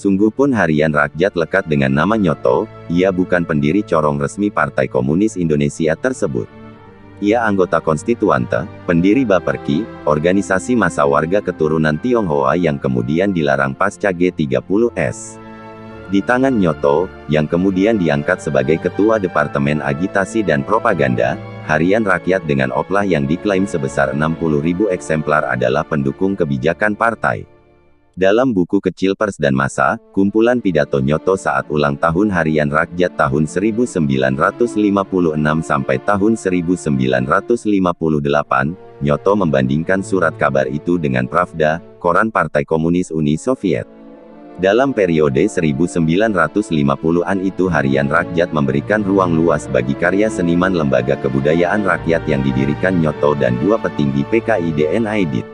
Sungguh pun Harian Rakyat lekat dengan nama Nyoto, ia bukan pendiri corong resmi Partai Komunis Indonesia tersebut. Ia anggota konstituante, pendiri Baperki, organisasi massa warga keturunan Tionghoa yang kemudian dilarang pasca G30S. Di tangan Nyoto, yang kemudian diangkat sebagai Ketua Departemen Agitasi dan Propaganda, Harian Rakyat dengan oplah yang diklaim sebesar 60.000 eksemplar adalah pendukung kebijakan partai. Dalam buku kecil Pers dan Massa, kumpulan pidato Nyoto saat ulang tahun Harian Rakyat tahun 1956 sampai tahun 1958, Nyoto membandingkan surat kabar itu dengan Pravda, koran Partai Komunis Uni Soviet. Dalam periode 1950-an itu Harian Rakyat memberikan ruang luas bagi karya seniman lembaga kebudayaan rakyat yang didirikan Nyoto dan dua petinggi PKIDN Aidit.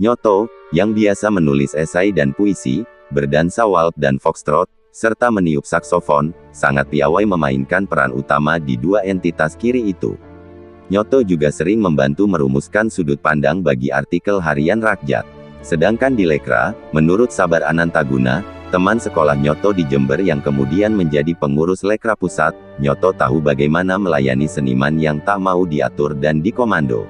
Nyoto, yang biasa menulis esai dan puisi, berdansa waltz dan foxtrot, serta meniup saksofon, sangat piawai memainkan peran utama di dua entitas kiri itu. Nyoto juga sering membantu merumuskan sudut pandang bagi artikel Harian Rakyat. Sedangkan di Lekra, menurut Sabar Anantaguna, teman sekolah Nyoto di Jember yang kemudian menjadi pengurus Lekra Pusat, Nyoto tahu bagaimana melayani seniman yang tak mau diatur dan dikomando.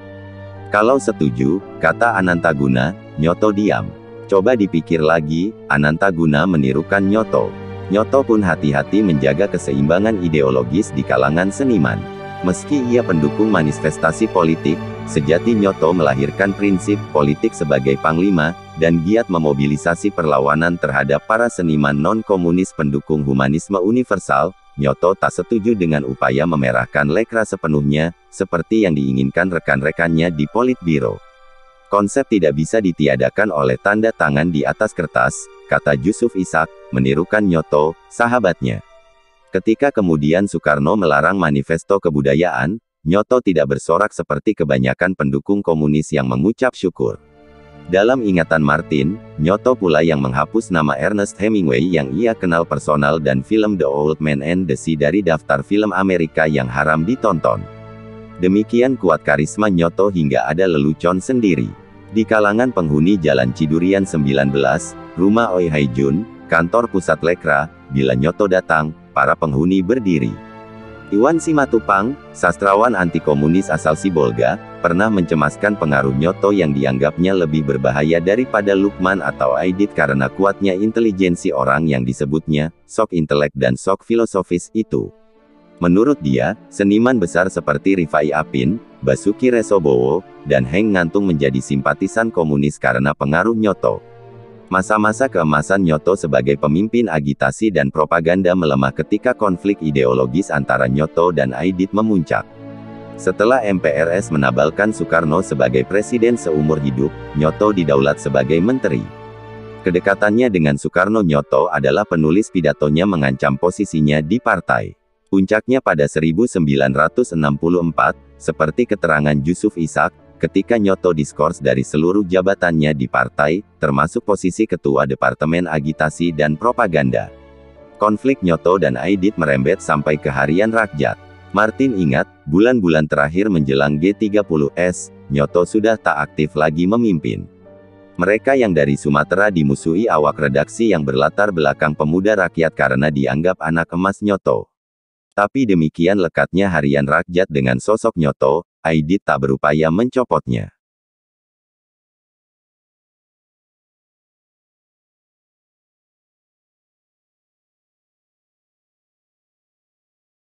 Kalau setuju, kata Anantaguna, Nyoto diam. Coba dipikir lagi, Anantaguna menirukan Nyoto. Nyoto pun hati-hati menjaga keseimbangan ideologis di kalangan seniman. Meski ia pendukung manifestasi politik, sejati Nyoto melahirkan prinsip politik sebagai panglima, dan giat memobilisasi perlawanan terhadap para seniman non-komunis pendukung humanisme universal. Nyoto tak setuju dengan upaya memerahkan Lekra sepenuhnya, seperti yang diinginkan rekan-rekannya di Politbiro. Konsep tidak bisa ditiadakan oleh tanda tangan di atas kertas, kata Yusuf Ishak, menirukan Nyoto, sahabatnya. Ketika kemudian Soekarno melarang manifesto kebudayaan, Nyoto tidak bersorak seperti kebanyakan pendukung komunis yang mengucap syukur. Dalam ingatan Martin, Nyoto pula yang menghapus nama Ernest Hemingway yang ia kenal personal dan film The Old Man and the Sea dari daftar film Amerika yang haram ditonton. Demikian kuat karisma Nyoto hingga ada lelucon sendiri. Di kalangan penghuni Jalan Cidurian 19, rumah Oi Haijun, kantor pusat Lekra, bila Nyoto datang, para penghuni berdiri. Iwan Simatupang, sastrawan anti-komunis asal Sibolga, pernah mencemaskan pengaruh Nyoto yang dianggapnya lebih berbahaya daripada Lukman atau Aidit karena kuatnya intelijensi orang yang disebutnya, sok intelek dan sok filosofis itu. Menurut dia, seniman besar seperti Rifai Apin, Basuki Resobowo, dan Heng Ngantung menjadi simpatisan komunis karena pengaruh Nyoto. Masa-masa keemasan Nyoto sebagai pemimpin agitasi dan propaganda melemah ketika konflik ideologis antara Nyoto dan Aidit memuncak. Setelah MPRS menabalkan Soekarno sebagai presiden seumur hidup, Nyoto didaulat sebagai menteri. Kedekatannya dengan Soekarno Nyoto adalah penulis pidatonya mengancam posisinya di partai. Puncaknya pada 1964, seperti keterangan Yusuf Ishak, ketika Nyoto diskors dari seluruh jabatannya di partai, termasuk posisi Ketua Departemen Agitasi dan Propaganda. Konflik Nyoto dan Aidit merembet sampai ke Harian Rakyat. Martin ingat, bulan-bulan terakhir menjelang G30S, Nyoto sudah tak aktif lagi memimpin. Mereka yang dari Sumatera dimusuhi awak redaksi yang berlatar belakang pemuda rakyat karena dianggap anak emas Nyoto. Tapi demikian lekatnya Harian Rakyat dengan sosok Nyoto, Aidit tak berupaya mencopotnya.